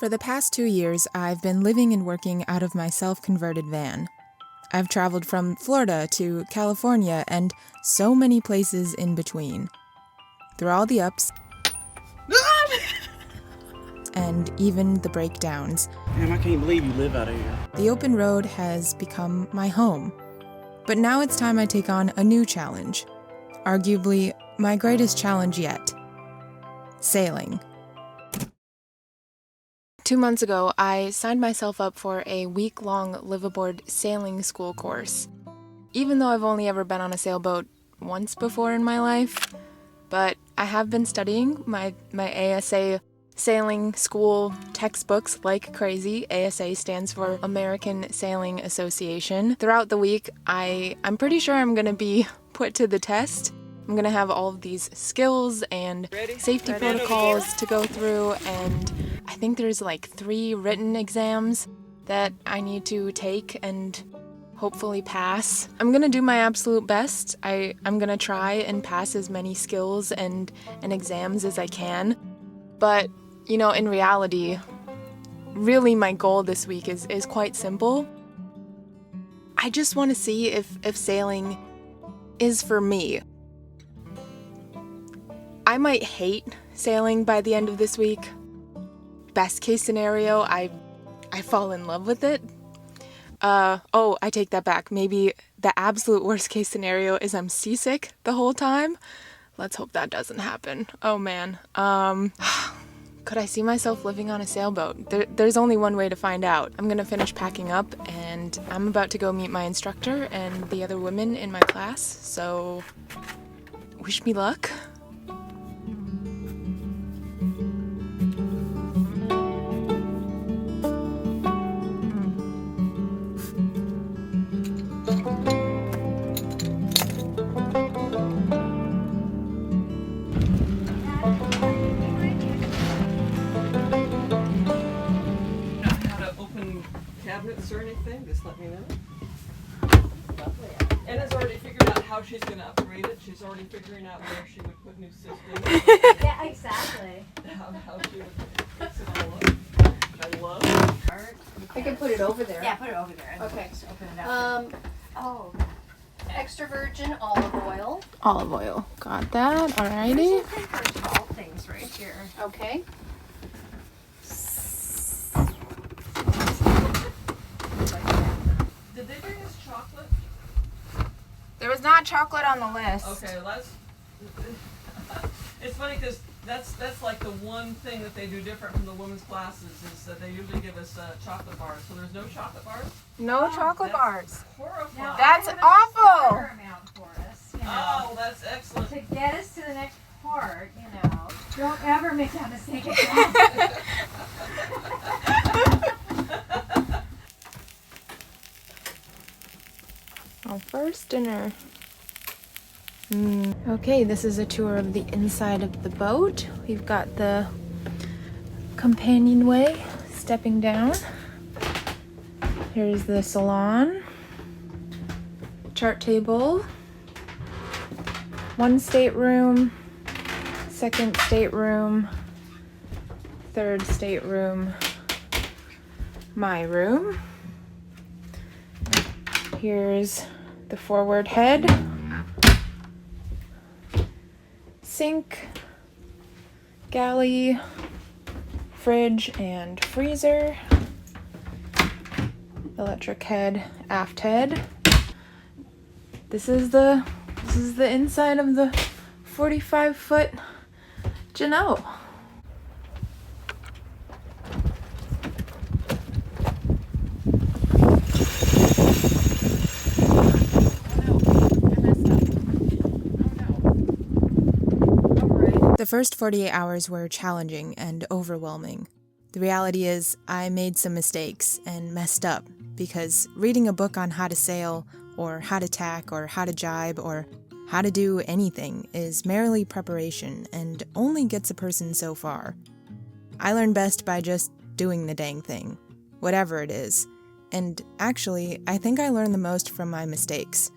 For the past 2 years, I've been living and working out of my self-converted van. I've traveled from Florida to California and so many places in between. Through all the ups and even the breakdowns, Damn, I can't believe you live out of here. the open road has become my home. But now it's time I take on a new challenge. Arguably, my greatest challenge yet. Sailing. 2 months ago, I signed myself up for a week-long liveaboard sailing school course. Even though I've only ever been on a sailboat once before in my life, but I have been studying my ASA sailing school textbooks like crazy. ASA stands for American Sailing Association. Throughout the week, I'm pretty sure I'm going to be put to the test. I'm going to have all of these skills and safety protocols to go through, and I think there's like 3 written exams that I need to take and hopefully pass. I'm gonna do my absolute best. I'm gonna try and pass as many skills and exams as I can. But, you know, in reality, really my goal this week is quite simple. I just want to see if sailing is for me. I might hate sailing by the end of this week. Best case scenario, I fall in love with it. I take that back. Maybe the absolute worst case scenario is I'm seasick the whole time. Let's hope that doesn't happen. Oh man. Could I see myself living on a sailboat? There's only one way to find out. I'm gonna finish packing up and I'm about to go meet my instructor and the other women in my class, so wish me luck. Cabinets or anything, just let me know. Anna's already figured out how she's going to upgrade it. She's already figuring out where she would put new systems. Yeah, exactly. How she would fix it all up. Which I love. I can put it over there. Yeah, put it over there. Okay. Just open it up. Extra virgin olive oil. Olive oil. Got that. Alrighty. There's some paper towel things right here. Okay. Did they bring us chocolate? There was not chocolate on the list. Okay, let's. It's funny because that's like the one thing that they do different from the women's classes is that they usually give us chocolate bars. So there's no chocolate bars? No chocolate That's bars. horrifying. That's I have a awful. smaller amount for us, you know, Oh, that's excellent. to get us to the next part, you know. Don't ever make that mistake again. Our first dinner. Okay, this is a tour of the inside of the boat. We've got the companionway stepping down. Here's the salon, chart table, 1 stateroom, 2nd stateroom, 3rd stateroom, my room. Here's the forward head, sink, galley, fridge and freezer, electric head, aft head. This is the inside of the 45-foot Jeanneau. The first 48 hours were challenging and overwhelming. The reality is, I made some mistakes and messed up because reading a book on how to sail, or how to tack, or how to jibe, or how to do anything is merely preparation and only gets a person so far. I learn best by just doing the dang thing, whatever it is. And actually, I think I learn the most from my mistakes.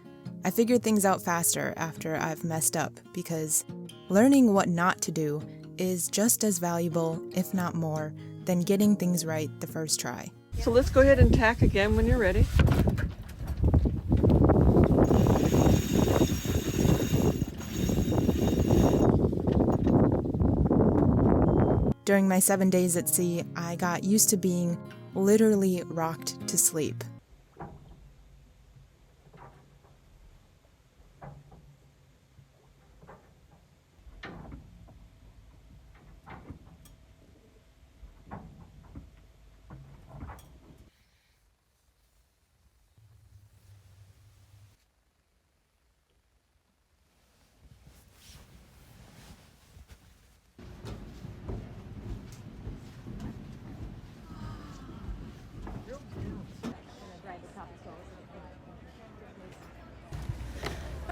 I figured things out faster after I've messed up because learning what not to do is just as valuable, if not more, than getting things right the first try. So let's go ahead and tack again when you're ready. During my 7 days at sea, I got used to being literally rocked to sleep.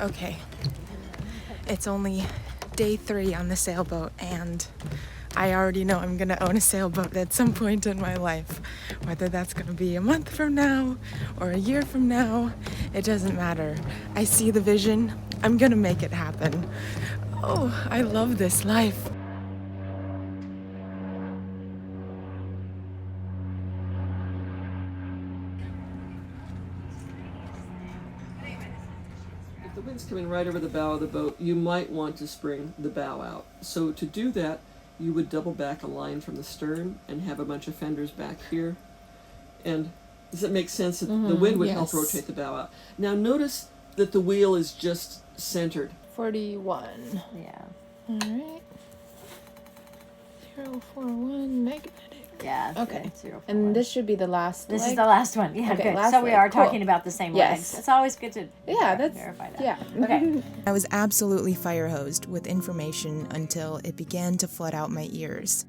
Okay, it's only day 3 on the sailboat, and I already know I'm gonna own a sailboat at some point in my life. Whether that's gonna be a month from now or a year from now, it doesn't matter. I see the vision, I'm gonna make it happen. Oh, I love this life. If the wind's coming right over the bow of the boat, you might want to spring the bow out. So to do that, you would double back a line from the stern and have a bunch of fenders back here. And does it make sense that the wind would help yes. rotate the bow out? Now notice that the wheel is just centered. 41. Yeah. All right. 041 magnetic. Yeah. Okay. 041. And this should be the last This leg? is the last one. Yeah, Okay, good. last So we leg. are Cool. talking about the same Yes. legs. It's always good to verify that. Yeah. Okay. I was absolutely fire hosed with information until it began to flood out my ears.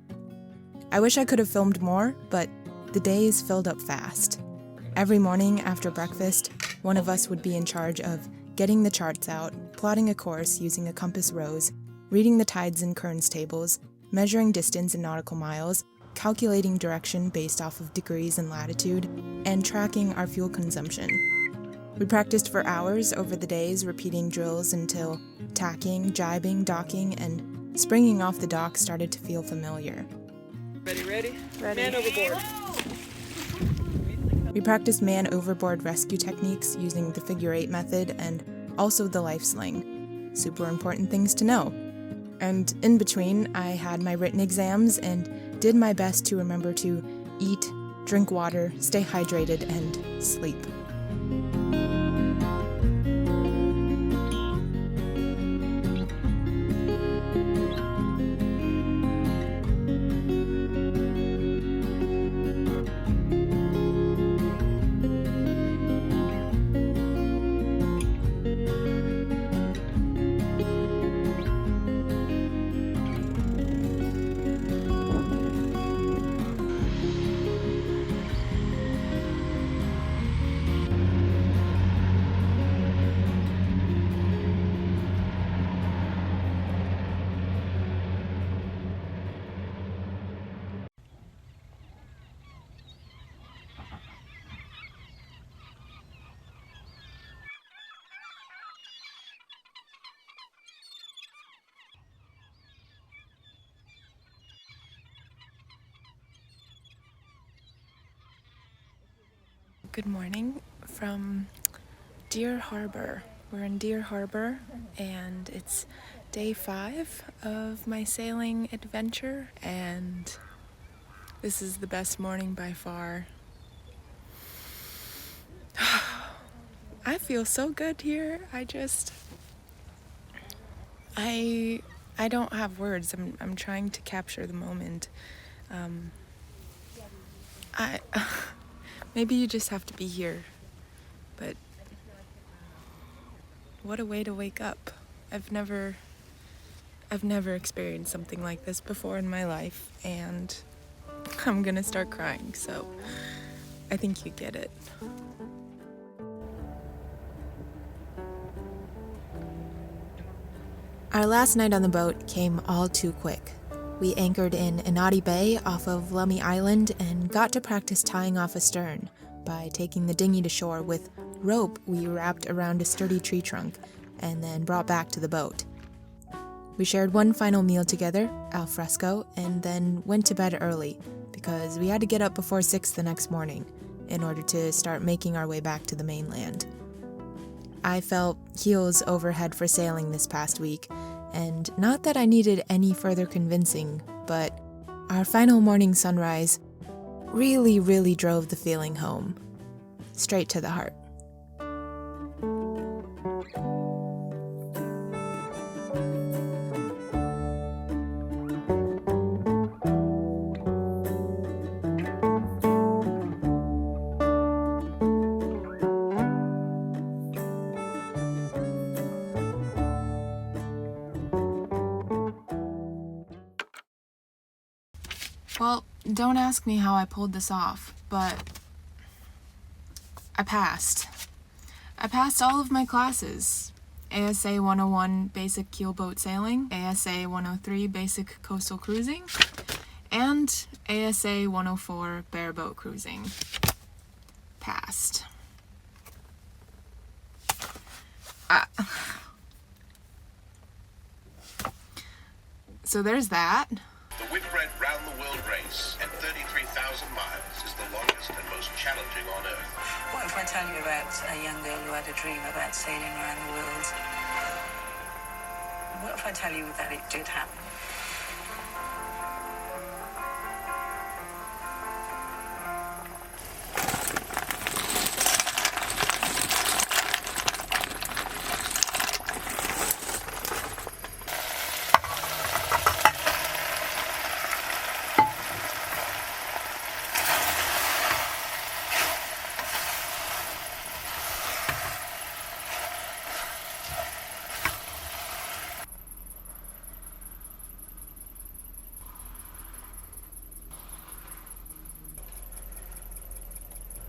I wish I could have filmed more, but the days filled up fast. Every morning after breakfast, one of us would be in charge of getting the charts out, plotting a course using a compass rose, reading the tides and currents tables, measuring distance in nautical miles, calculating direction based off of degrees and latitude, and tracking our fuel consumption. We practiced for hours over the days, repeating drills until tacking, jibing, docking, and springing off the dock started to feel familiar. Ready? Ready. Man overboard. We practiced man overboard rescue techniques using the figure 8 method and also the life sling. Super important things to know. And in between, I had my written exams and did my best to remember to eat, drink water, stay hydrated, and sleep. Good morning from Deer Harbor. We're in Deer Harbor, and it's day 5 of my sailing adventure, and this is the best morning by far. I feel so good here. I don't have words. I'm trying to capture the moment. Maybe you just have to be here, but what a way to wake up. I've never experienced something like this before in my life, and I'm gonna start crying, so I think you get it. Our last night on the boat came all too quick. We anchored in Enati Bay off of Lummi Island and got to practice tying off astern by taking the dinghy to shore with rope we wrapped around a sturdy tree trunk and then brought back to the boat. We shared one final meal together, al fresco, and then went to bed early because we had to get up before 6 the next morning in order to start making our way back to the mainland. I felt heels over head for sailing this past week, and not that I needed any further convincing, but our final morning sunrise really drove the feeling home, straight to the heart. Well, don't ask me how I pulled this off, but I passed. I passed all of my classes. ASA 101 Basic Keelboat Sailing, ASA 103 Basic Coastal Cruising, and ASA 104 Bareboat Cruising. Passed. So there's that. The Whitbread Round the World race at 33,000 miles is the longest and most challenging on Earth. What if I tell you about a young girl who had a dream about sailing around the world? What if I tell you that it did happen?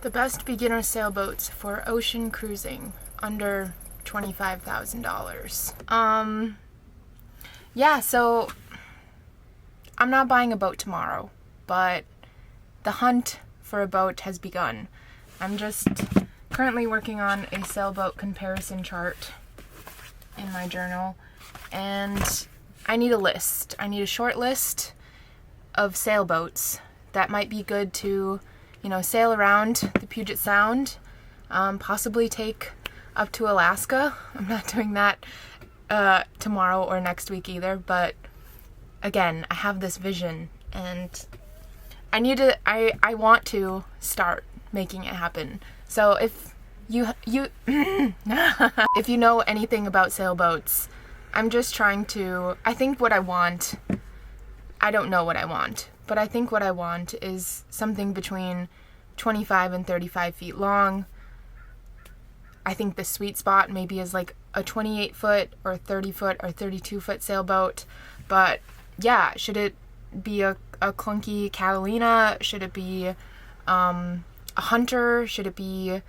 The best beginner sailboats for ocean cruising under $25,000. Yeah, so I'm not buying a boat tomorrow, but the hunt for a boat has begun. I'm just currently working on a sailboat comparison chart in my journal, and I need a list. I need a short list of sailboats that might be good to sail around the Puget Sound, possibly take up to Alaska. I'm not doing that tomorrow or next week either, but again, I have this vision and I want to start making it happen. So if you if you know anything about sailboats, I'm just trying to, I think what I want, I don't know what I want, but I think what I want is something between 25 and 35 feet long. I think the sweet spot maybe is like a 28 foot or 30 foot or 32 foot sailboat. But yeah, should it be a clunky Catalina? Should it be a Hunter? Should it be,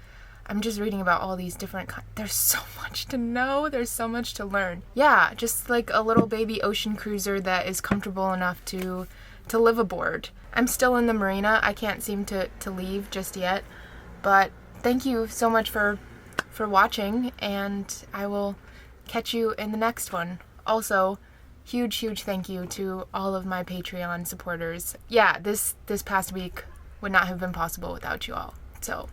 I'm just reading about all these different there's so much to know, there's so much to learn. Yeah, just like a little baby ocean cruiser that is comfortable enough to live aboard. I'm still in the marina. I can't seem to leave just yet. But thank you so much for watching, and I will catch you in the next one. Also, huge thank you to all of my Patreon supporters. Yeah, this past week would not have been possible without you all. So